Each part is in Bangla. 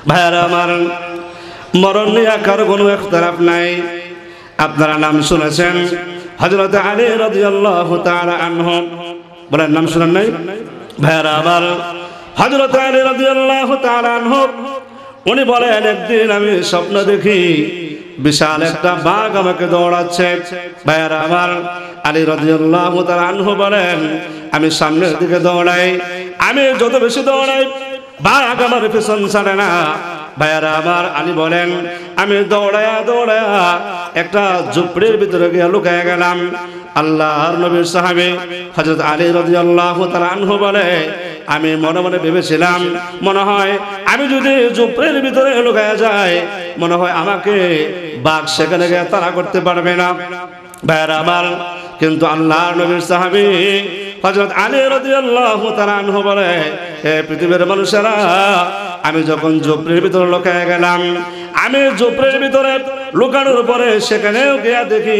ভাইয়ারা আমার, মরণ নিয়ে কারো কোনো ইখতিলাফ নাই। আপনারা নাম শুনেছেন হযরত আলী রাদিয়াল্লাহু তাআলা আনহু, বলেন নাম শুনেন নাই? ভাইয়ারা আমার, হযরত আলী রাদিয়াল্লাহু তাআলা আনহু উনি বলেন, একদিন আমি স্বপ্ন দেখি বিশাল একটা বাঘ আমাকে দৌড়াচ্ছে। ভাইয়ারা আমার, আলী রাদিয়াল্লাহু তাআলা আনহু বলেন, আমি সামনের দিকে দৌড়াই, আমি যত বেশি দৌড়াই বাঘ আমার পিছন ছাড়ে না। ভাইয়ারা আমার, আলী বলেন, আমি দৌড়ায়া দৌড়ায়া একটা ঝুপড়ির ভিতরে গিয়ে লুকায় গেলাম। আল্লাহর নবীর সাহাবী হযরত আলী রাদিয়াল্লাহু তাআলা আনহু বলে, আমি মনে মনে ভেবেছিলাম, মনে হয় আমি যদি ঝুপড়ির ভিতরে লুকায়া যাই, মনে হয় আমাকে বাঘ সেখানে গিয়ে তাড়া করতে পারবে না। ভাইয়ারা আমার, কিন্তু আল্লাহর নবীর সাহাবী হযরত আলী রাদিয়াল্লাহু তাআলা আনহু বলে, হে পৃথিবীর মানুষেরা, আমি যখন ঝুপড়ির ভিতরে লুকায় গেলাম, আমি ঝুপড়ির ভিতরে লুকানোর পরে সেখানেও গিয়া দেখি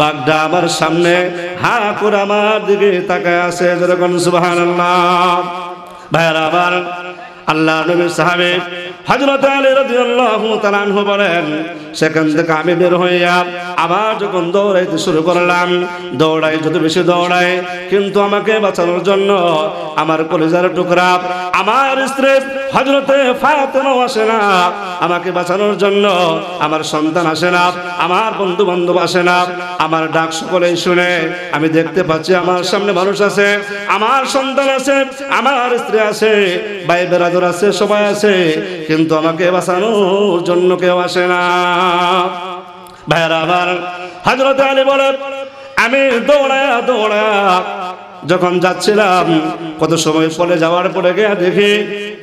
বাঘটা আমার সামনে হা করে আমার দিকে তাকায় আছে। যেরকম সুবহানাল্লাহ। ভাইয়ারা আমার, আল্লাহর নবীর সাহাবী হযরত আলী রাদিয়াল্লাহু তাআলা আনহু বলেন, সেখান থেকে আমি বের হইয়া আবার যখন দৌড়াইতে শুরু করলাম, দৌড়াই যত বেশি দৌড়াই, কিন্তু আমাকে বাঁচানোর জন্য আমার কলিজার টুকরা আমার স্ত্রী হযরতে ফাতেমা আসে না, আমাকে বাঁচানোর জন্য আমার সন্তান আসে না, আমার বন্ধু বান্ধব আসে না। আমার ডাক সকলেই শুনে আমি দেখতে পাচ্ছি আমার সামনে মানুষ আছে, আমার সন্তান আছে, আমার স্ত্রী আছে, ভাই বেরাদর আছে, সবাই আছে, কিন্তু আমাকে বাঁচানোর জন্য কেউ আসে না। ভাইয়ারা আমার, হযরত আলী বলে, আমি দৌড়ায়া দৌড়ায়া যখন যাচ্ছিলাম, কত সময় পরে যাওয়ার পরে গিয়ে দেখি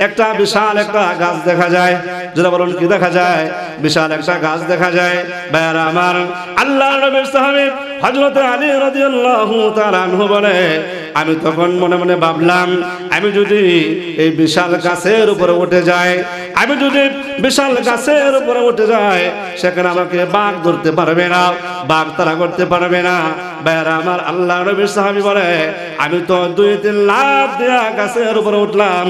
একটা বিশাল একটা গাছ দেখা যায়। যারা বলুন কি দেখা যায়? বিশাল একটা গাছ দেখা যায়। ভাইয়ারা আমার, আল্লাহর নবীর সাহাবী হযরত আলী রাদিয়াল্লাহু তাআলা আনহু বলে, আমি তখন মনে মনে ভাবলাম, আমি যদি এই বিশাল গাছের উপরে উঠে যাই, আমি যদি বিশাল গাছের উপরে উঠে যাই, সেখানে আমাকে বাঘ ধরতে পারবে না, বাঘ তাড়া করতে পারবে না। ভাইয়ারা আমার, আল্লাহর নবীর সাহাবী বলে, আমি তো 2-3 লাফ দিয়া গাছের উপরে উঠলাম।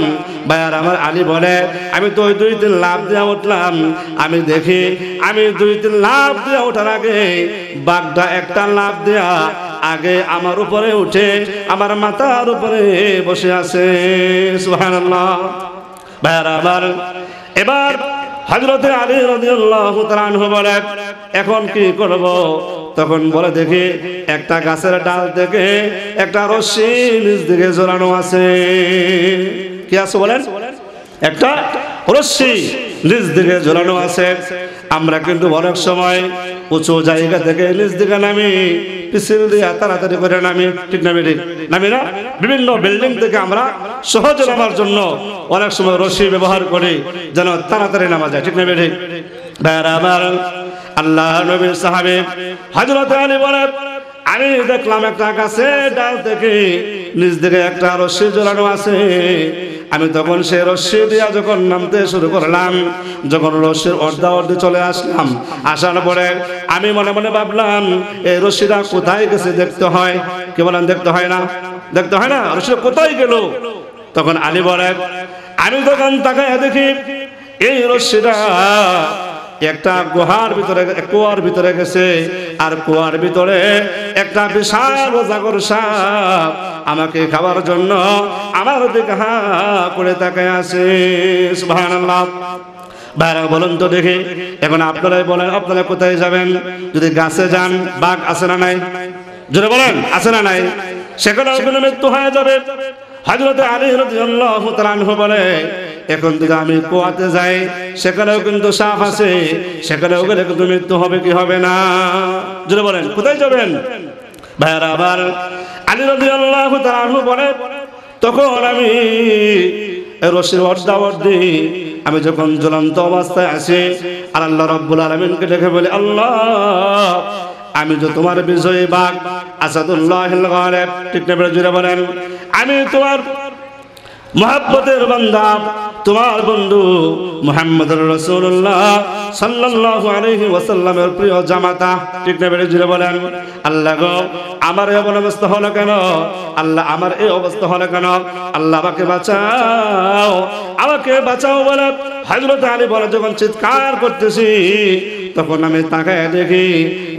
ভাইয়ারা আমার, আলী বলে, আমি তো 2-3 লাফ দিয়া উঠলাম, আমি দেখি আমি 2-3 লাফ দিয়া ওঠার আগে বাঘটা একটা লাফ দিয়া আগে আমার উপরে উঠে আমার মাথার উপরে বসে আছে। সুবহানাল্লাহ। ভাইয়ারা আমার, এবার হযরত আলী রাদিয়াল্লাহু তাআলা আনহু বলে, এখন কি করব? তখন বলে, দেখি একটা গাছের ডাল থেকে একটা রশি নিচ দিকে ঝোলানো আছে। কি আছে বলেন? একটা রশি নিচ দিকে ঝোলানো আছে। আমরা কিন্তু অনেক সময় উঁচু জায়গা থেকে নিচ দিকে নামি, পিছল দিয়ে তাড়াতাড়ি করে নামি, ঠিক না বেঠিক? নামি না? বিভিন্ন বিল্ডিং থেকে আমরা সহজে নামার জন্য অনেক সময় রশি ব্যবহার করি, যেন তাড়াতাড়ি নামা যায়, ঠিক না বেঠিক? ভাইয়ারা আমার, আল্লাহর নবীর সাহাবী হযরত আলী বলে, আমি দেখলাম একটা গাছের ডাল থেকে নিচ দিকে একটা রশি ঝোলানো আছে। আমি তখন সেই রশি দিয়া যখন নামতে শুরু করলাম, যখন রশির অর্ধে চলে আসলাম, আসার পরে আমি মনে মনে ভাবলাম, এই রশিটা কোথায় গেছে দেখতে হয়। কি বলেন? দেখতে হয় না? দেখতে হয় না? রশিটা কোথায় গেল? তখন আলী বলে, আমি তখন তাকায় দেখি এই রশিটা একটা গুহার ভিতরে, কুয়ার ভিতরে গেছে, আর কুয়ার ভিতরে একটা বিশাল অজগর সাপ আমাকে খাবার জন্য আমার দিকে হা করে তাকায় আছে। সুবহানাল্লাহ। ভাইরা বলুন তো দেখি, এখন আপনারাই বলেন, আপনারা কোথায় যাবেন? যদি গাছে যান, বাঘ আছে না নাই? জোরে বলেন, আছে না নাই? সেখানে কোনো মৃত্যু হয়ে যাবে। হযরত আলী রাদিয়াল্লাহু তাআলা আনহু বলে, এখন যদি আমি কুয়াতে যাই, সেখানেও কিন্তু সাপ আছে, সেখানেও গেলে কিন্তু মৃত্যু হবে কি হবে না? জোরে বলেন, কোথায় যাবেন? ভাইরা আবার, আলী রাদিয়াল্লাহু তাআলা আনহু বলে, তখন আমি রশির অর্ধি আমি যখন জ্বলন্ত অবস্থায় আছি, আর আল্লাহ রাব্বুল আলামিনকে দেখে বলি, আল্লাহ, আমি যে তোমার বিজয়ী বাঘ আসাদুল্লাহিল গালিব, ঠিক না? জোরে বলেন, আমি তোমার মহব্বতের বান্দা, তোমার বন্ধু মুহাম্মদুর রাসূলুল্লাহ সাল্লাল্লাহু আলাইহি ওয়াসাল্লামের প্রিয় জামাতা। ঠিক না বেড়ে জুড়ে বলেন আল্লাহ গো আমার এই অবস্থা হলো কেন, আল্লাহ আমার এই অবস্থা হলো কেন, আল্লাহ আমাকে বাঁচাও, আমাকে বাঁচাও বলে হযরত আলী বলে যখন চিৎকার করতেছি তখন আমি তাকায় দেখি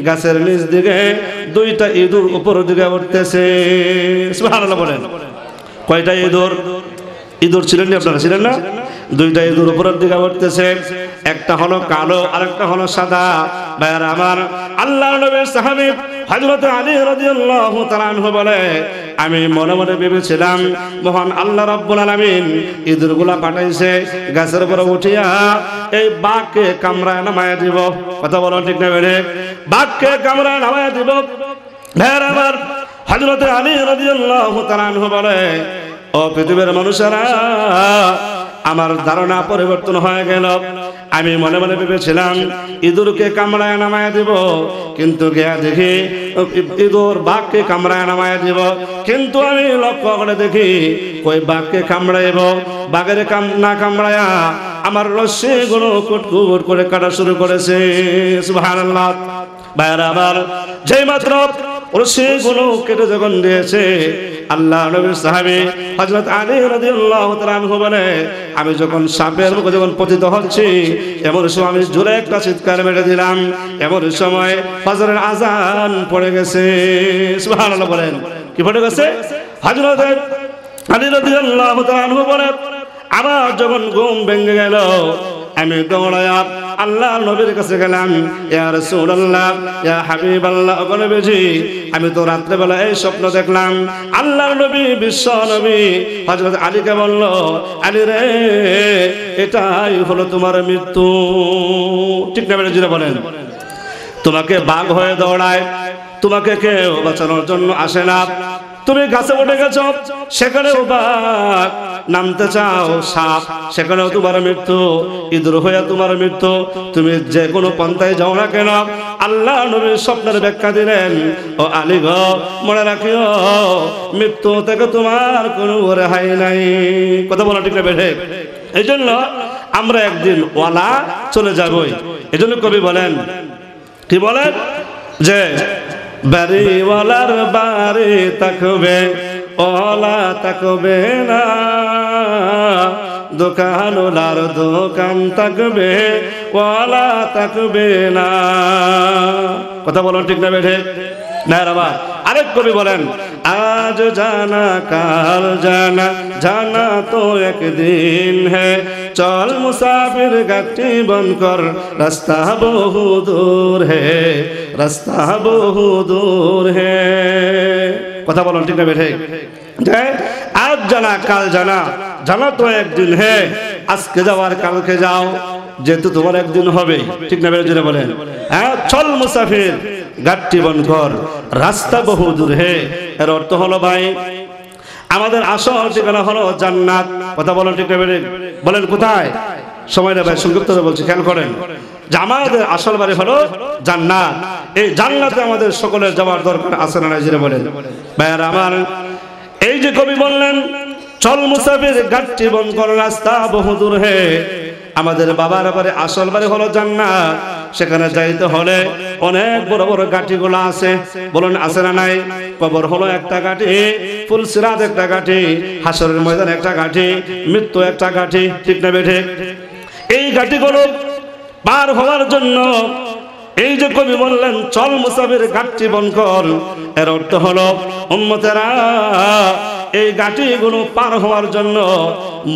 গাছের নিচ দিকে দুইটা ইঁদুর উপর দিকে উঠতেছে। সুবহানাল্লাহ বলেন। কয়টা ইঁদুর? ইঁদুর ছিলেন না আপনারা, ছিলেন না? দুইটা ইঁদুর উপরের দিকে উঠতেছে, একটা হলো কালো আর একটা হলো সাদা। ভাইয়ারা আমার, আল্লাহর নবীর সাহাবী হযরত আলী রাদিয়াল্লাহু তাআলা আনহু বলে আমি মনে মনে ভেবেছিলাম মহান আল্লাহ রাব্বুল আলামিন ইঁদুরগুলা পাঠাইছে গাছের উপরে উঠিয়া এই বাঘকে কামড়ায় নামায়া দিব। কথা বলো ঠিক না বেড়ে? বাঘকে কামড়ায় নামায়া দিব। ভাইয়ারা আমার, হযরত আলী রাদিয়াল্লাহু তাআলা আনহু বলে ও পৃথিবীর মানুষেরা, আমার ধারণা পরিবর্তন হয়ে গেল। আমি মনে মনে ভেবেছিলাম ইঁদুরকে কামড়ায় নামায় দিব, কিন্তু গিয়া দেখি ইঁদুর বাঘকে কামড়ায় নামায় দিব। কিন্তু আমি লক্ষ্য করে দেখি কই বাঘকে কামড়াইব, বাঘের না কামড়ায়া আমার রশ্মিগুলো কুটকুট করে কাটা শুরু করেছে। সুবহানাল্লাহ। ভাইরা আবার, যেই মাত্র রশ্মিগুলো কেটে যখন দিয়েছে আল্লাহ নবীর সাহাবী হযরত আলী রাদিয়াল্লাহু তাআলা আনহু বলে আমি যখন সাপের মুখে যখন পতিত হচ্ছি এমন সময় আমি জোরে একটা চিৎকার মেরে দিলাম। এমন সময় ফজরের আযান পড়ে গেছে। সুবহানাল্লাহ বলেন। কি পড়ে গেছে? হযরত আলী রাদিয়াল্লাহু তাআলা আনহু বলে আমার যখন ঘুম ভেঙে গেল আমি দৌড়ায়া আল্লাহ নবীর কাছে গেলাম। ইয়া রাসূলুল্লাহ, ইয়া হাবিবাল্লাহ, নবীজি আমি তো রাত্রেবেলা এই স্বপ্ন দেখলাম। আল্লাহর নবী, বিশ্ব নবী হযরত আলীকে বলল আলী রে এটাই হলো তোমার মৃত্যু। ঠিক না বেড়ে জুড়ে বলেন? তোমাকে বাঘ হয়ে দৌড়ায়, তোমাকে কেউ বাঁচানোর জন্য আসে না। তুমি গাছে উঠে গেছো, সেখানেও বাঘ, নামতে চাও সাপ, সেখানেও তোমার মৃত্যু। ইঁদুর হয়ে তোমার মৃত্যু। তুমি যে কোনো পন্থায় যাও না কেন আল্লাহ নবীর স্বপ্নের ব্যাখ্যা দিলেন ও আলী গো মনে রাখিও মৃত্যু থেকে তোমার কোনো রেহাই নাই। কথা বলা ঠিক না বেঠে? এই জন্য আমরা একদিন ওয়ালা চলে যাবই। এই জন্য কবি বলেন, কি বলেন যে বাড়িওয়ালার বাড়ি থাকবে ওলা থাকবে না, দোকানওয়ালার দোকান থাকবে ওলা থাকবে না। কথা বলুন ঠিক না বেঠে? না রাবা। আরেক কবি বলেন আজ জানা কাল জানা, জানা তো একদিন है, চল মুসাফির গাটি বন কর, রাস্তা বহু দূর है, রাস্তা বহু দূর है। কথা বলুন ঠিক না বেঠে? আজ জানা কাল জানা, জানা তো একদিন है, আজকে যাওয়ার কালকে যাও, যেহেতু তোমার একদিন হবে। ঠিক না বেঠে বলেন? হ্যাঁ, চল মুসাফির গাটি বন কর, রাস্তা বহু দূর है। এর অর্থ হলো ভাই আমাদের আসল ঠিকানা হলো জান্নাত। কথা বলেন ঠিক না বেঠে? বলেন কোথায়? সময় না ভাই, সংক্ষিপ্ত বলছি, খেয়াল করেন যে আমাদের আসল বাড়ি হলো জান্নাত। এই জান্নাতে আমাদের সকলের যাওয়ার দরকার আছে না? জিরে বলেন ভাইয়ারা আমার। এই যে কবি বললেন চল মুসাফির গাটি বন কর, রাস্তা বহু দূর হে। আমাদের বাবার বাড়ি আসল বাড়ি হলো জান্নাত। সেখানে যাইতে হলে অনেক বড় বড় গাটিগুলো আছে। বলুন আছে না নাই? কবর হলো একটা গাটি, ফুলসিরাত একটা গাটি, হাসরের ময়দান একটা গাটি, মৃত্যু একটা গাটি। ঠিক না বেঠে? এই গাটিগুলো পার হওয়ার জন্য এই যে কবি বললেন চল মুসাফির গাটি বন কর, এর অর্থ হলো উম্মতেরা এই গাটিগুলো পার হওয়ার জন্য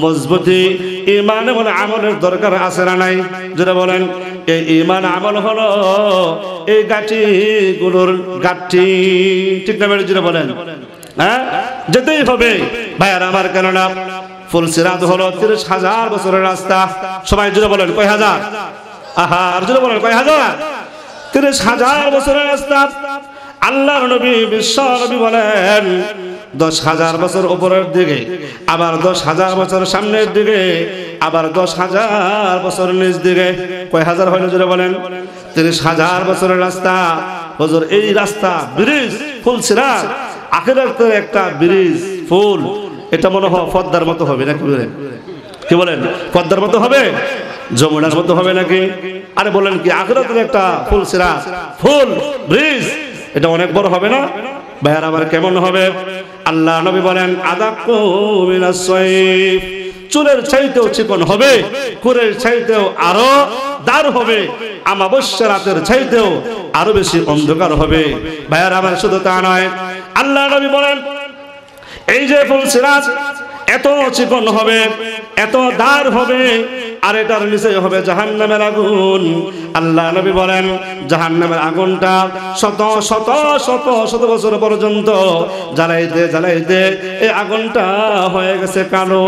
মজবুতি ঈমান এবং আমলের দরকার আছে না নাই? যেটা বলেন এই ঈমান আমল হলো এই গাটিগুলোর গাটি। ঠিক না বেড়ে যেটা বলেন? হ্যাঁ, যেতেই হবে ভাইয়ার আমার। কেননা ফুলসিরাত হলো 30,000 বছরের রাস্তা। সবাই জুড়ে বলেন কয় হাজার? আহা, আর জুড়ে বলেন কয় হাজার? 30,000 বছরের রাস্তা। আল্লাহর নবী, বিশ্ব নবী বলেন 10,000 বছর উপরের দিকে, আবার 10,000 বছর সামনের দিকে, আবার 10,000 বছর নিচ দিকে। কয় হাজার হইল জুড়ে বলেন? 30,000 বছরের রাস্তা। হুজুর এই রাস্তা ব্রিজ ফুলসিরাত, আখিরাতের একটা ব্রিজ ফুল, এটা মনে হয় পদ্মার মতো হবে নাকি? কি বলেন? পদ্মার মতো হবে, যমুনার মতো হবে নাকি? আরে বলেন কি আখিরাতের একটা ফুল সিরাত, ফুল ব্রিজ, এটা অনেক বড় হবে না ভাইয়ার? আবার কেমন হবে? আল্লাহ নবী বলেন আদাক্কু মিনাস সাইফ, চুলের চাইতেও চিকন হবে, কুরের চাইতেও আরো দার হবে, আমাবস্যা রাতের চাইতেও আরো বেশি অন্ধকার হবে ভাইয়ার আমার। শুধু তা নয়, আল্লাহ নবী বলেন এই যে ফুল সিরাজ এত চিকন হবে, এত দার হবে, আর এটার নিচে হবে জাহান্নামের আগুন। আল্লাহ নবী বলেন জাহান্নামের আগুনটা শত শত শত শত বছর পর্যন্ত জ্বালাইতে জ্বালাইতে এই আগুনটা হয়ে গেছে কালো।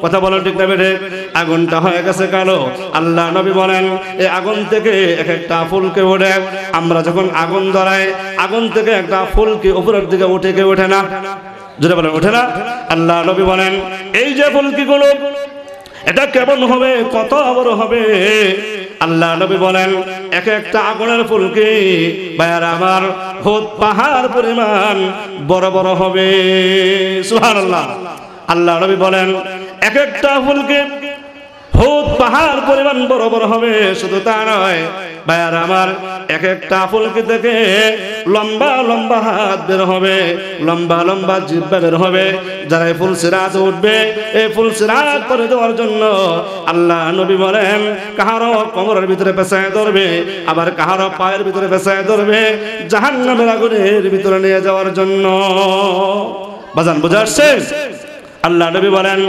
কথা বলেন ঠিক না বেঠে? আগুনটা হয়ে গেছে কালো। আল্লাহ নবী বলেন এই আগুন থেকে এক একটা ফুলকে ওঠে, আমরা যখন আগুন ধরাই আগুন থেকে একটা ফুলকে উপরের দিকে উঠে কে ওঠে না? যেটা বলেন ওঠে না? আল্লাহ নবী বলেন এই যে ফুলকিগুলো এটা কেমন হবে, কত বড় হবে? আল্লাহ নবী বলেন এক একটা আগুনের ফুলকি ভাইয়ার আমার হুদ পাহাড় পরিমাণ বড় বড় হবে। সুবহানাল্লাহ। আল্লাহ নবী বলেন এক একটা ফুলকি হুদ পাহাড় পরিমাণ বড় বড় হবে। শুধু তা নয় ভাইয়ার আমার, এক একটা ফুলকি থেকে লম্বা লম্বা হাত বের হবে, লম্বা লম্বা জিহ্বা বের হবে। যারা এই ফুল সিরাজ উঠবে, এই ফুল সিরাজ করে দেওয়ার জন্য আল্লাহ নবী বলেন কাহারো কোমরের ভিতরে পেঁচায় ধরবে, আবার কাহারো পায়ের ভিতরে পেঁচায় ধরবে জাহান্নামের আগুনের ভিতরে নিয়ে যাওয়ার জন্য। বাজান বুঝা আসছে? আল্লাহ নবী বলেন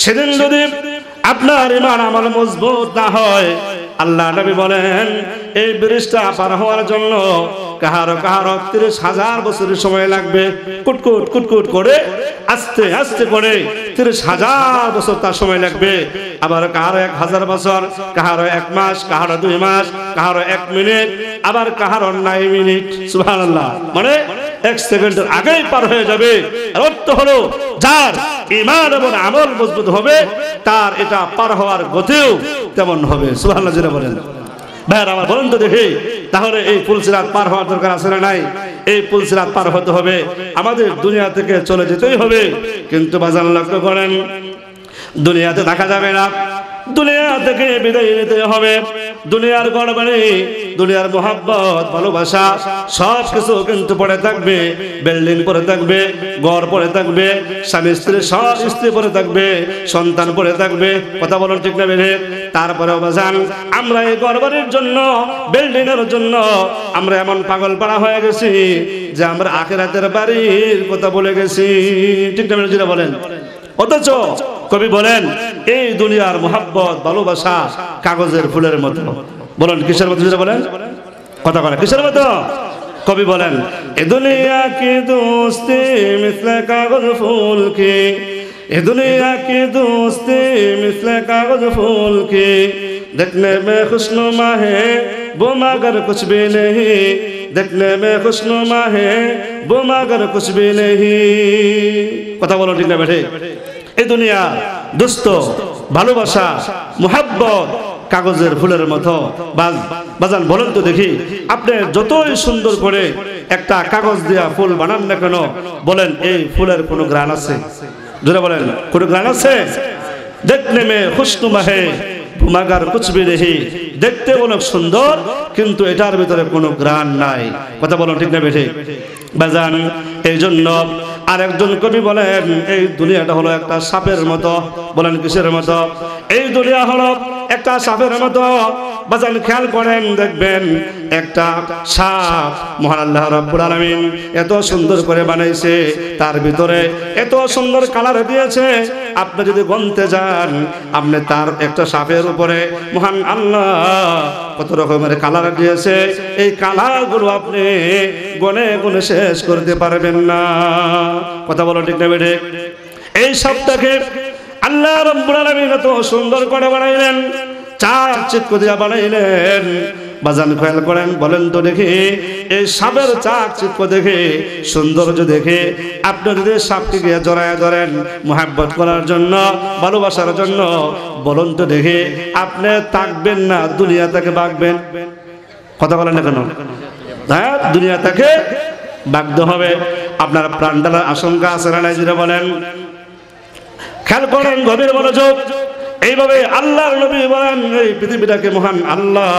সেদিন যদি আপনার ঈমান আমল মজবুত না হয়, আল্লাহ নবী বলেন এই ব্রিজটা পার হওয়ার জন্য কাহারো কাহারো 30,000 বছরের সময় লাগবে। কুটকুট কুটকুট করে আস্তে আস্তে করে 30,000 বছর তার সময় লাগবে। আবার কাহারো 1,000 বছর, কাহারো 1 মাস, কাহারো 2 মাস, কাহারো 1 মিনিট, আবার কাহারো 9 মিনিট। সুবহানাল্লাহ। মানে 1 সেকেন্ডের আগেই পার হয়ে যাবে। অর্থ হলো যার ঈমান এবং আমল মজবুত হবে তার এটা পার হওয়ার গতিও তেমন হবে। সুবহানাল্লাহ যেটা বলেন ভাইরা আমার, বলেন তো দেখি তাহলে এই ফুলসিরাত পার হওয়ার দরকার আছে না নাই? এই ফুলসিরাত পার হতে হবে, আমাদের দুনিয়া থেকে চলে যেতেই হবে। কিন্তু বাজান লক্ষ্য করেন দুনিয়াতে থাকা যাবে না, দুনিয়া থেকে বিদায় নিতে হবে। দুনিয়ার গড়বাড়ি, দুনিয়ার মোহাব্বত, ভালোবাসা সব কিছু কিন্তু পড়ে থাকবে, বিল্ডিং পড়ে থাকবে, ঘর পড়ে থাকবে, স্বামী স্ত্রী সব স্ত্রী পড়ে থাকবে, সন্তান পড়ে থাকবে। কথা বলুন ঠিক না বেরে? তারপরেও বাজান আমরা এই গড়বাড়ির জন্য, বিল্ডিং এর জন্য আমরা এমন পাগল পাড়া হয়ে গেছি যে আমরা আখিরাতের বাড়ির কথা বলে গেছি। ঠিক না বেরে? যেটা বলেন। অথচ কবি বলেন এই দুনিয়ার মোহাব্বত ভালোবাসা কাগজের ফুলের মতো। বলেন কিসের মতো? যেটা বলেন কথা বলেন কিসের মতো? কবি বলেন এ দুনিয়া কি দোস্তি মিসলে কাগজ ফুল কি, এ দুনিয়া কি দোস্তি মিসলে কাগজ ফুল কি, দেখনে মে খুশনুমা है वो मगर कुछ भी नहीं, देखने में खुशनुमा है वो मगर कुछ भी नहीं। কথা বলো ঠিক না বেঠে? এই দুনিয়া দোস্ত, ভালোবাসা, মুহাব্বত কাগজের ফুলের মতো। বাজান বলেন তো দেখি, আপনি যতই সুন্দর করে একটা কাগজ দিয়া ফুল বানান না কেন, বলেন এই ফুলের কোনো গ্রান আছে? যেটা বলেন কোনো গ্রান আছে? দেখনে মে খুশনুমা है মাগার কুছ ভি নেহি, দেখতে অনেক সুন্দর কিন্তু এটার ভিতরে কোনো গ্রান নাই। কথা বলো ঠিক না বেঠে? বাজান এই জন্য আরেকজন কবি বলেন এই দুনিয়াটা হলো একটা সাপের মতো। বলেন কিসের মতো? এই দুনিয়া হলো একটা সাপের মতো। বাজান খেয়াল করেন দেখবেন একটা সাপ মহান আল্লাহ রাব্বুল আলামিন এত সুন্দর করে বানাইছে, তার ভিতরে এত সুন্দর কালার দিয়েছে, আপনি যদি গনতে যান আপনি তার একটা সাপের উপরে মহান আল্লাহ কত রকমের কালার দিয়েছে, এই কালারগুলো আপনি গনে গনে শেষ করতে পারবেন না। কথা বলো ঠিক না বেঠে? এই সাপটাকে আল্লাহ রাব্বুল আলামিন এত সুন্দর করে বানাইলেন, চাকচিক্য দিয়া বানাইলেন। বাজান খেয়াল করেন, বলেন তো দেখি এই সাপের চাকচিক্য দেখে, সৌন্দর্য দেখে আপনি যদি সাপকে গিয়ে জড়ায় ধরেন মুহাব্বত করার জন্য, ভালোবাসার জন্য, বলুন তো দেখি আপনি তাকবেন না দুনিয়া থেকে ভাগবেন? কথা বলেন না কেন? হ্যাঁ, দুনিয়া থেকে ভাগতে হবে। আপনার প্রাণ ঢালার আশঙ্কা আছে না নাই? যেটা বলেন খেয়াল করেন, গভীর মনোযোগ। এইভাবে আল্লাহর নবী বলেন, এই পৃথিবীটাকে মহান আল্লাহ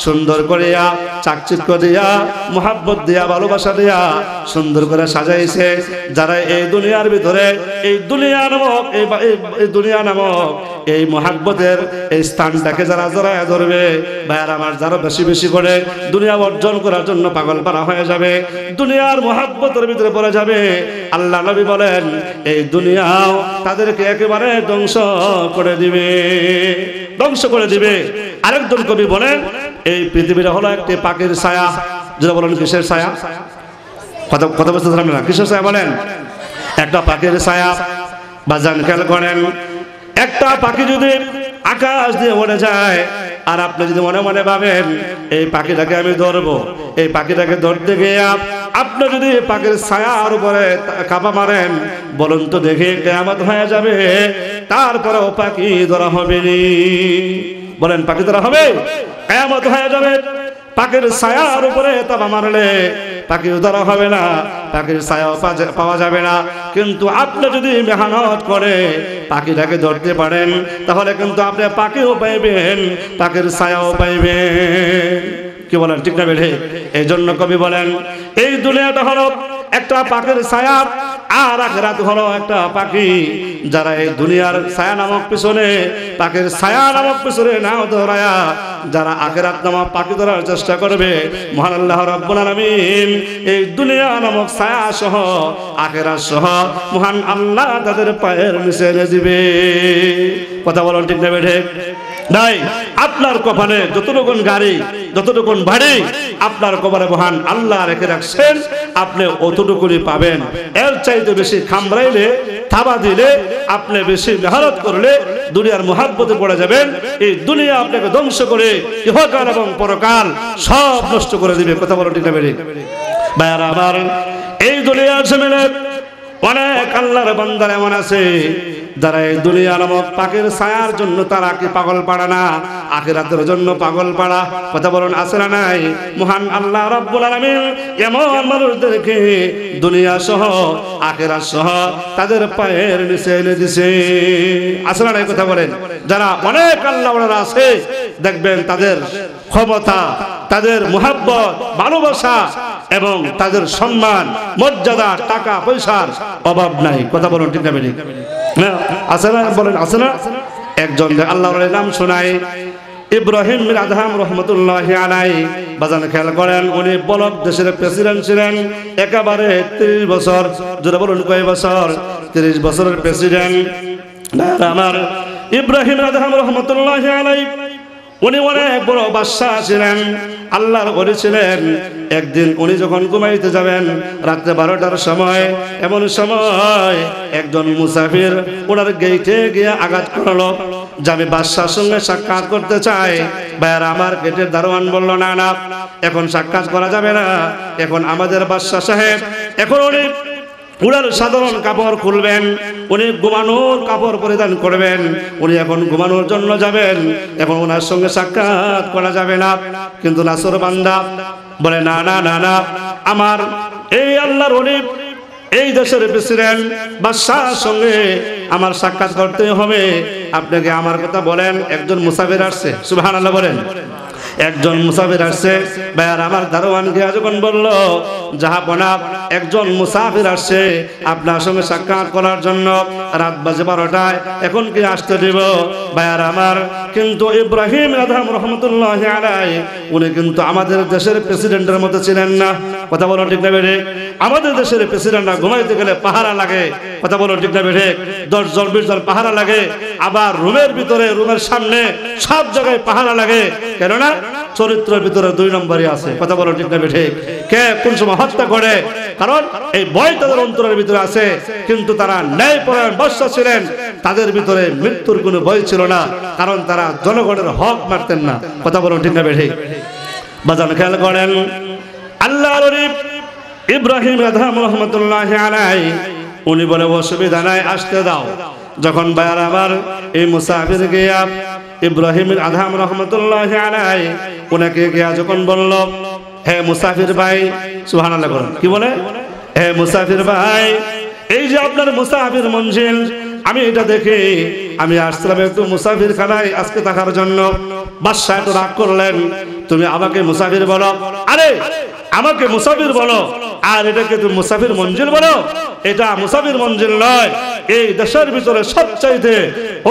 সুন্দর করিয়া, চাকচিক্য দিয়া, মোহাব্বত দিয়া, ভালোবাসা দিয়া সুন্দর করে সাজাইছে। যারা এই দুনিয়ার ভিতরে এই দুনিয়া নামক এই দুনিয়া নামক এই মোহাব্বতের এই স্থানটাকে যারা জড়ায় ধরবে, ভাইয়ার আমার, যারা বেশি বেশি করে দুনিয়া অর্জন করার জন্য পাগল পারা হয়ে যাবে, দুনিয়ার মোহাব্বতের ভিতরে পড়ে যাবে, আল্লাহ নবী বলেন এই দুনিয়াও তাদেরকে একেবারে ধ্বংস করে দিবে, ধ্বংস করে দিবে। আরেকজন কবি বলেন, এই পৃথিবীটা হলো একটি পাখির ছায়া। যেটা বলেন কিসের ছায়া? কথা বুঝতেছিলাম না, কিসের ছায়া বলেন? একটা পাখির ছায়া। বাজান খেয়াল করেন, একটা পাখি যদি আকাশ দিয়ে উড়ে যায়, আর আপনি যদি মনে মনে ভাবেন এই পাখিটাকে আমি ধরবো, এই পাখিটাকে ধরতে গিয়ে আপনি যদি পাখির ছায়ার উপরে কাপা মারেন, বলুন তো দেখে কিয়ামত হয়ে যাবে, তারপরেও পাখি ধরা হবে নি? বলেন, পাখি ধরা হবে? কিয়ামত হয়ে যাবে, পাখির ছায়ার উপরে তাবা মারলে পাখি ধরা হবে না, পাখির ছায়াও পাওয়া যাবে না। কিন্তু আপনি যদি মেহনত করে পাখিটাকে ধরতে পারেন, তাহলে কিন্তু আপনি পাখিও পাইবেন, পাখির ছায়াও পাইবেন। কি বলেন, ঠিক না বেঠে? এই জন্য কবি বলেন, এই দুনিয়াটা হলো একটা পাখির ছায়া, আর আখিরাত হলো একটা পাখি। যারা এই দুনিয়ার ছায়া নামক পিছনে, পাখির ছায়া নামক পিছনে নাও ধরায়া যারা আখিরাত নামক পাখি ধরার চেষ্টা করবে, মহান আল্লাহ রাব্বুল আলামিন এই দুনিয়া নামক ছায়া সহ আখিরাত সহ মহান আল্লাহ তাদের পায়ের নিচে এনে দিবে। কথা বলেন, ঠিক না বেঠে? নাই, আপনার কপালে যতটুকুন গাড়ি, যতটুকুন বাড়ি আপনার কপালে মহান আল্লাহ রেখে রাখছেন, আপনি অতটুকুনি পাবেন। এর চাইতে বেশি খামড়াইলে, থাবা দিলে, আপনি বেশি মেহনত করলে দুনিয়ার মুহাব্বতে পড়ে যাবেন। এই দুনিয়া আপনাকে ধ্বংস করে ইহকাল এবং পরকাল সব নষ্ট করে দিবে। কথা বলো, ঠিক না বেরি? ভাইয়ারা আমার, এই দুনিয়ার জমিনে অনেক আল্লাহর বান্দার এমন আছে যারা এই দুনিয়া নামক পাখির ছায়ার জন্য তারা কি পাগল পাড়া না, আখিরাতের জন্য পাগল পাড়া। কথা বলুন, আছে না নাই? মহান আল্লাহ রাব্বুল আলামিন এমন মানুষদেরকে দুনিয়া সহ আখিরাত সহ তাদের পায়ের নিচে এনে দিছে। আছে না নাই? কথা বলেন। যারা অনেক আল্লাহওয়ালা আছে, দেখবেন তাদের ক্ষমতা, তাদের মুহাব্বত, ভালোবাসা এবং তাদের সম্মান, মর্যাদা, টাকা পয়সার অভাব নাই। কথা বলুন, ঠিক না বেরি? আছে না? বলেন, আছে না? একজন আল্লাহর নাম শোনাই, ইব্রাহিম বিন আদহাম রহমতুল্লাহি আলাইহি। বাজান খেয়াল করেন, উনি বলক দেশের প্রেসিডেন্ট ছিলেন একেবারে 30 বছর। যারা বলুন কয় বছর? 30 বছরের প্রেসিডেন্ট আমার ইব্রাহিম বিন আদহাম রহমতুল্লাহি আলাইহি। উনি অনেক বড় বাদশাহ ছিলেন, আল্লাহর ওলি ছিলেন। একদিন উনি যখন ঘুমাইতে যাবেন রাত্রে 12টার সময়, এমন সময় একজন মুসাফির ওনার গেটে গিয়ে আঘাত করলো যে আমি বাদশার সঙ্গে সাক্ষাৎ করতে চাই। ভাইয়ার আমার, গেটের দারোয়ান বলল, না না, এখন সাক্ষাৎ করা যাবে না, এখন আমাদের বাদশা সাহেব, এখন উনি উনার সাধারণ কাপড় খুলবেন, উনি ঘুমানোর কাপড় পরিধান করবেন, উনি এখন ঘুমানোর জন্য যাবেন, এখন ওনার সঙ্গে সাক্ষাৎ করা যাবে না। কিন্তু নাসর বান্দা বলে, না না না না, আমার এই আল্লাহর ওলি, এই দেশের প্রেসিডেন্ট বাদশার সঙ্গে আমার সাক্ষাৎ করতে হবে, আপনাকে আমার কথা বলেন। একজন মুসাফির আসছে, সুবহানাল্লাহ বলেন। একজন মুসাফির আসছে। ভাইয়ার আমার, দারোয়ান গিয়া যখন বলল, জাহাপনা, একজন মুসাফির আসছে আপনার সঙ্গে সাক্ষাৎ করার জন্য, রাত বাজে 12টায়, এখন কি আসতে দিব? ভাইয়ার আমার, কিন্তু ইব্রাহিম আদহাম রহমতুল্লাহি আলাইহি উনি কিন্তু আমাদের দেশের প্রেসিডেন্টের মতো ছিলেন না। কথা বলো, ঠিক না বেঠে? আমাদের দেশের প্রেসিডেন্টরা ঘুমাইতে গেলে পাহারা লাগে। কথা বলো, ঠিক না বেঠে? 10 জন 20 জন পাহারা লাগে, আবার রুমের ভিতরে, রুমের সামনে, সব জায়গায় পাহারা লাগে। কেননা চরিত্রের ভিতরে 2 নম্বরই আছে। কথা বলো, ঠিক না বেঠে? কে কোন সময় হত্যা করে, কারণ এই ভয় তাদের অন্তরের ভিতরে আছে। কিন্তু তারা ন্যায়পরায়ণ বাদশা ছিলেন, তাদের ভিতরে মৃত্যুর কোনো ভয় ছিল না, কারণ তারা জনগণের হক মারতেন না। কথা বলো, ঠিক না বেঠে? বাজান খেয়াল করেন, আল্লাহর ওলি ইব্রাহিম আদহাম রহমতুল্লাহি আলাইহি উনি বলে, অসুবিধা নাই, আসতে দাও। যখন ভাইয়ার আমার এই মুসাফির গিয়া ইব্রাহিম আদহাম রহমতুল্লাহি আলাইহি উনাকে গিয়া যখন বলল, হে মুসাফির ভাই, সুবহানাল্লাহ বলেন। কি বলে? হে মুসাফির ভাই, এই যে আপনার মুসাফির মঞ্জিল, আমি এটা দেখে আমি আসলাম একটু মুসাফির খানায় আজকে থাকার জন্য। বাদশা একটু রাগ করলেন, তুমি আমাকে মুসাফির বলো, আরে আমাকে মুসাফির বলো আর এটাকে তুমি মুসাফির মঞ্জিল বলো? এটা মুসাফির মঞ্জিল নয়, এই দেশের ভিতরে সবচাইতে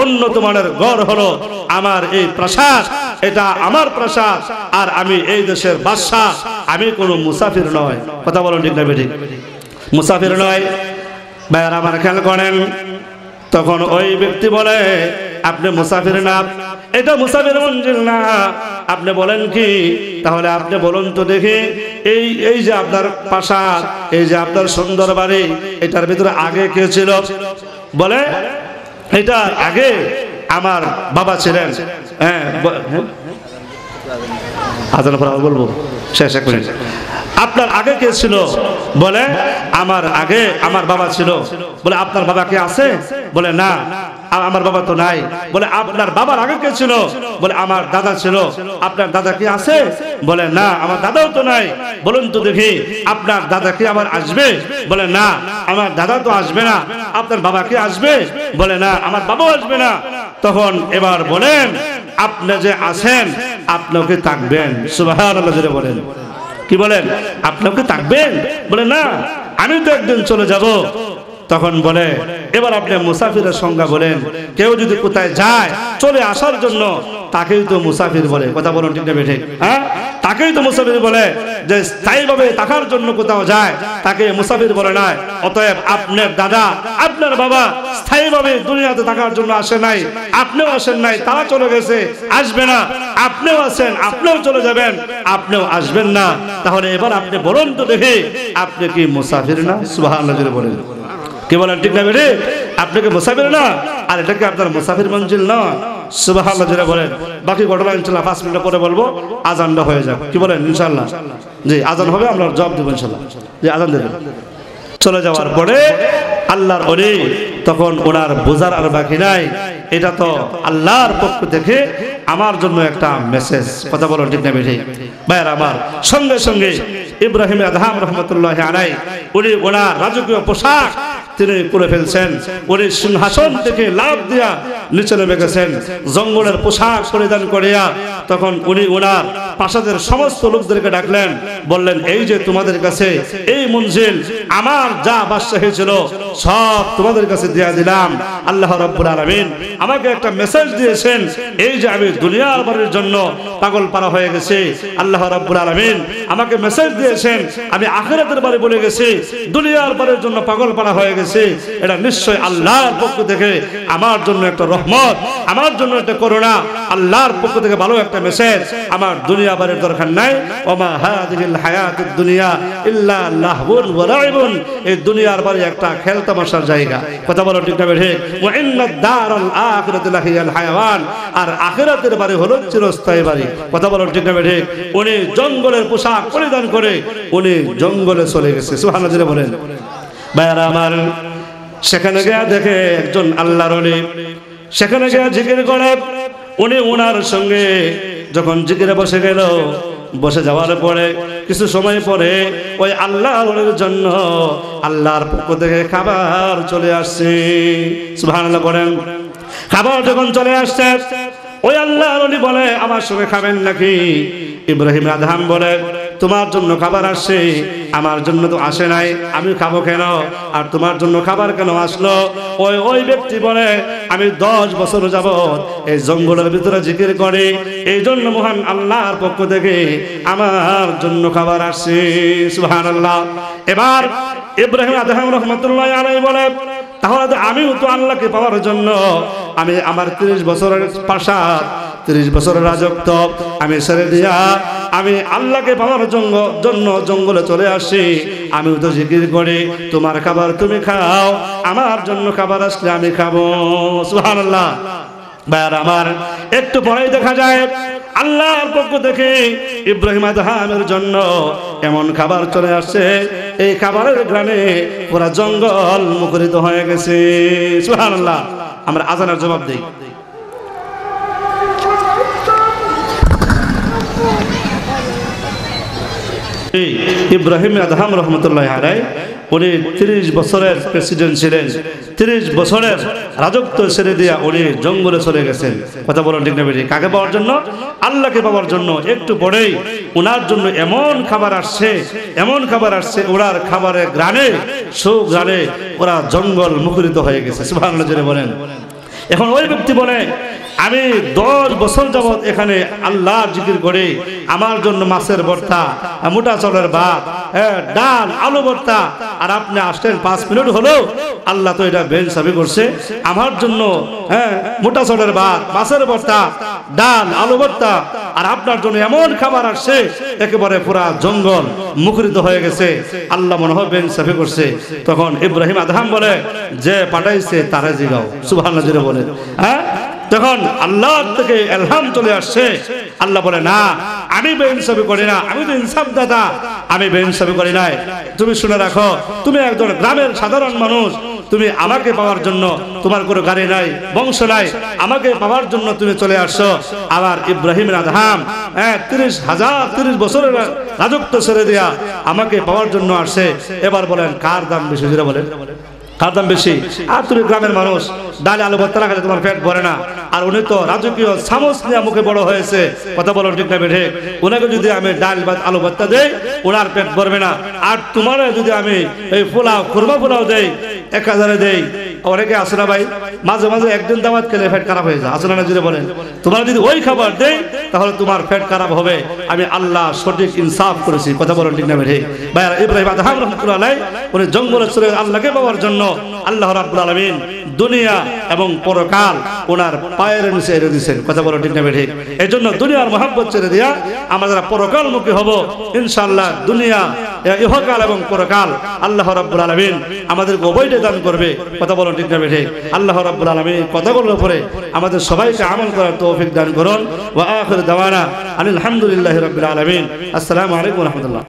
উন্নত মানের ঘর হলো আমার এই প্রাসাদ, এটা আমার প্রাসাদ আর আমি এই দেশের বাদশা, আমি কোনো মুসাফির নয়। কথা বলো ঠিক না বেঠিক? মুসাফির নয়। ভাইয়ারা আমার খেয়াল করেন, তখন ওই ব্যক্তি বলে আপনি মুসাফির না, এটা মুসাফির মঞ্জিল না। আপনি বলেন কি? তাহলে আপনি বলুন তো দেখি, এই যে আপনার প্রাসাদ, এই যে আপনার সুন্দর বাড়ি, এটার ভিতরে আগে কে ছিল? বলে এটা আগে আমার বাবা ছিলেন। হ্যাঁ, আজান পর বলবো, শেষ এক মিনিট। আপনার আগে কে ছিল? বলে আমার আগে আমার বাবা ছিল। বলে আপনার বাবা কে আছে? বলে না, আমার বাবা তো নাই। বলে আপনার বাবার আগে কে ছিল? বলে আমার দাদা ছিল। আপনার দাদা কি আছে? বলে না, আমার দাদাও তো নাই। বলুন তো দেখি আপনার দাদা কি আবার আসবে? বলে না, আমার দাদা তো আসবে না। আপনার বাবা কি আসবে? বলে না, আমার বাবাও আসবে না। তখন এবার বলেন আপনি যে আছেন আপনিও কি থাকবেন? সুবহানাল্লাহ জোরে বলেন। কি বলেন? আপনিও কি থাকবেন? বলে না, আমি তো একদিন চলে যাব। তখন বলে এবার আপনি মুসাফিরের সংজ্ঞা বলেন। কেউ যদি কোথায় যায় চলে আসার জন্য তাকেই তো মুসাফির বলে। কথা বলুন ঠিক না বেঠিক? হ্যাঁ, তাকেই তো মুসাফির বলে। যে স্থায়ীভাবে থাকার জন্য কোথাও যায় তাকে মুসাফির বলে না। অতএব আপনার দাদা আপনার বাবা স্থায়ীভাবে দুনিয়াতে থাকার জন্য আসে নাই, আপনিও আসেন নাই, তারা চলে গেছে, আসবে না। আপনিও আছেন, আপনিও চলে যাবেন, আপনিও আসবেন না। তাহলে এবার আপনি বলুন তো দেখি আপনি কি মুসাফির না? সুবহানাল্লাহ জোরে বলেন। কি বলেন ঠিক না বেঠি? আপনাকে মুসাফির না, আর এটাকে আপনার মুসাফির মঞ্জিল না। সুবহানাল্লাহ জোরে বলেন। বাকি ঘটনা ইনশাআল্লাহ 5 মিনিট পরে বলবো, আজানটা হয়ে যাক। কি বলেন? ইনশাআল্লাহ জি, আজান হবে, আমরা জবাব দেব ইনশাআল্লাহ। জি, আজান দেবেন। চলে যাওয়ার পরে আল্লাহর ওলি তখন ওনার বোঝার আর বাকি নাই, এটা তো আল্লাহর পক্ষ থেকে আমার জন্য একটা মেসেজ। কথা বলুন ঠিক না বেঠি? ভাইয়ারা আমার, সঙ্গে সঙ্গে ইব্রাহিম আদহাম রহমতুল্লাহ আলাইহি উনি ওনার রাজকীয় পোশাক তিনি করে ফেলছেন। উনি সিংহাসন থেকে লাফ দিয়া নিচে নেমে গেছেন, জঙ্গলের পোশাক পরিধান করিয়া। তখন উনি ওনার প্রাসাদের সমস্ত লোকদেরকে ডাকলেন, বললেন এই যে তোমাদের কাছে এই মঞ্জিল, আমার যা বাদশাহী ছিল সব তোমাদের কাছে দিয়ে দিলাম। আল্লাহ রাব্বুল আলামিন আমাকে একটা মেসেজ দিয়েছেন, এই যে আমি দুনিয়ার বাড়ির জন্য পাগল পারা হয়ে গেছি, আল্লাহ রাব্বুল আলামিন আমাকে মেসেজ দিয়েছেন আমি আখিরাতের বাড়ি বলে গেছি, দুনিয়ার বাড়ির জন্য পাগল পারা হয়ে গেছে। এটা নিশ্চয় আল্লাহর পক্ষ থেকে আমার জন্য একটা রহমত, আমার জন্য একটা করুণা, আল্লাহর পক্ষ থেকে ভালো একটা মেসেজ। আমার দুনিয়া বাড়ির দরকার নাই। ওমা হাযিহিল হায়াতুদ দুনিয়া ইল্লা লাহবুন ওয়া লাইবুন, এই দুনিয়ার বাড়ি একটা খেল তামাশার জায়গা। কথা বলো ঠিক না বেঠিক? ওয়া ইন্নাদ দারাল আখিরাতু লাহিয়াল হায়াওয়ান, আর আখিরাতের বাড়ি হলো চিরস্থায়ী বাড়ি। কথা বলো ঠিক না বেঠিক? উনি জঙ্গলের পোশাক পরিধান করে উনি জঙ্গলে চলে গেছে। সুবহানাল্লাহ বলেন। ভাইয়ারা আমার, সেখানে গিয়ে দেখে একজন আল্লাহর ওলি, সেখানে গিয়ে জিকির করে। উনি ওনার সঙ্গে যখন জিকিরে বসে গেল, বসে যাওয়ার পরে কিছু সময় পরে ওই আল্লাহর ওলির জন্য আল্লাহর পক্ষ থেকে খাবার চলে আসছে। সুবহানাল্লাহ বলেন। খাবার যখন চলে আসছে, ওই আল্লাহর ওলি বলে আমার সঙ্গে খাবেন নাকি? ইব্রাহিম আদহাম বলে তোমার জন্য খাবার আসছে, আমার জন্য তো আসে নাই, আমি খাবো কেন? আর তোমার জন্য খাবার কেন আসলো? ওই ব্যক্তি বলে আমি 10 বছর যাবত এই জঙ্গলের ভিতরে জিকির করি, এই জন্য মহান আল্লাহর পক্ষ থেকে আমার জন্য খাবার আসছে। সুবহানাল্লাহ। এবার ইব্রাহিম আদহাম রাহমাতুল্লাহ আলাইহি বলে তাহলে তো আমিও তো আল্লাহকে পাওয়ার জন্য আমি আমার 30 বছরের প্রাসাদ, 30 বছরের রাজত্ব আমি ছেড়ে দিয়া আমি আল্লাহকে পাওয়ার জন্য জঙ্গলে চলে আসি। আমিও তো জিকির করি, তোমার খাবার তুমি খাও, আমার জন্য খাবার আসলে আমি খাবো। সুবহানাল্লাহ। ভাইয়ার আমার, একটু পরেই দেখা যায় আল্লাহর পক্ষ থেকে ইব্রাহিম আদহামের জন্য এমন খাবার চলে আসছে, এই খাবারের ঘ্রাণে পুরা জঙ্গল মুখরিত হয়ে গেছে। সুবহানাল্লাহ। আমরা আজানের জবাব দেই। ইব্রাহিম আদহাম রহমতুল্লাহ আলাইহি উনি 30 বছরের প্রেসিডেন্ট ছিলেন, 30 বছরের রাজত্ব ছেড়ে দিয়ে উনি জঙ্গলে চলে গেছেন। কথা বলেন ঠিক না বেঠিক? কাকে পাওয়ার জন্য? আল্লাহকে পাওয়ার জন্য। একটু পরেই ওনার জন্য এমন খাবার আসছে, এমন খাবার আসছে, ওনার খাবারের গ্রানে সুগ্রানে ওরা জঙ্গল মুখরিত হয়ে গেছে। সুবহানাল্লাহ জোরে বলেন। এখন ওই ব্যক্তি বলে, আমি 10 বছর যাবৎ এখানে আল্লাহ জিকির করে আমার জন্য মাছের ভর্তা, মোটা চালের ভাত, ডাল, আলু ভর্তা, আর আপনি আসলেন 5 মিনিট হলো, আল্লাহ তো এটা বেইনসাফি করছে। আমার জন্য মোটা চালের ভাত, মাছের ভর্তা, ডাল, আলু ভর্তা, আর আপনার জন্য এমন খাবার আসছে একেবারে পুরা জঙ্গল মুখরিত হয়ে গেছে। আল্লাহ মনে হয় বেইনসাফি করছে। তখন ইব্রাহিম আদহাম বলে, যে পাঠাইছে তারে জিগাও। সুবহানাল্লাহ জোরে বলেন। তখন আল্লাহ থেকে ইলহাম চলে আসছে। আল্লাহ বলে, না, আমি বেইনসাফি করি না, আমি তো ইনসাফ দাতা, আমি বেইনসাফি করি নাই। তুমি শুনে রাখো, তুমি একজন গ্রামের সাধারণ মানুষ, তুমি আমাকে পাওয়ার জন্য, তোমার কোনো গাড়ি নাই, বংশ নাই, আমাকে পাওয়ার জন্য তুমি চলে আসছো। আবার ইব্রাহিমের আদহাম 30 বছরের রাজত্ব ছেড়ে দিয়া আমাকে পাওয়ার জন্য আসছে। এবার বলেন কার দাম বেশি? যেটা বলেন কার দাম বেশি? আর তুমি গ্রামের মানুষ, ডাল আলু ভর্তা না খেলে তোমার পেট ভরে না, আর উনি তো রাজকীয় চামচ নিয়ে মুখে বড় হয়েছে। কথা বলো ঠিক না বেঠিক? ওনাকে যদি আমি ডাল বা আলু ভর্তা দেই, ওনার পেট ভরবে না। আর তোমার যদি আমি এই পোলাও, খুরমা পোলাও দেই, 1000 দেই, অনেকে আসে না ভাই, মাঝে মাঝে একদিন দাওয়াত খেলে পেট খারাপ হয়ে যায়, আসলে না? যদি বলেন, তোমার যদি ওই খাবার দেই তাহলে তোমার পেট খারাপ হবে। আমি আল্লাহ সঠিক ইনসাফ করেছি। কথা বলেন ঠিক না বেঠিক? ভাই, ইব্রাহিম আদহাম রাহমাতুল্লাহ আলাইহি উনি জঙ্গলে চলে আল্লাহকে পাওয়ার জন্য আল্লাহ রাব্বুল আলামিন দুনিয়া এবং পরকাল ওনার পায়ের নিচে এনে দিয়েছেন। কথা বলেন ঠিক না বেঠিক? এই জন্য দুনিয়ার মহব্বত ছেড়ে দিয়া আমরা যারা পরকালমুখী হব, ইনশাআল্লাহ দুনিয়া, ইহকাল এবং পরকাল আল্লাহ রাব্বুল আলামিন আমাদেরকে উভয়টা দান করবে। কথা বলেন ঠিক না বেঠিক? আল্লাহ রাব্বুল আলামিন কথাগুলোর উপরে আমাদের সবাইকে আমল করার তৌফিক দান করুন। ওয়া আখির দাওয়ানা আলহামদুলিল্লাহি রাব্বিল আলামিন। আসসালামু আলাইকুম ওয়া রাহমাতুল্লাহ।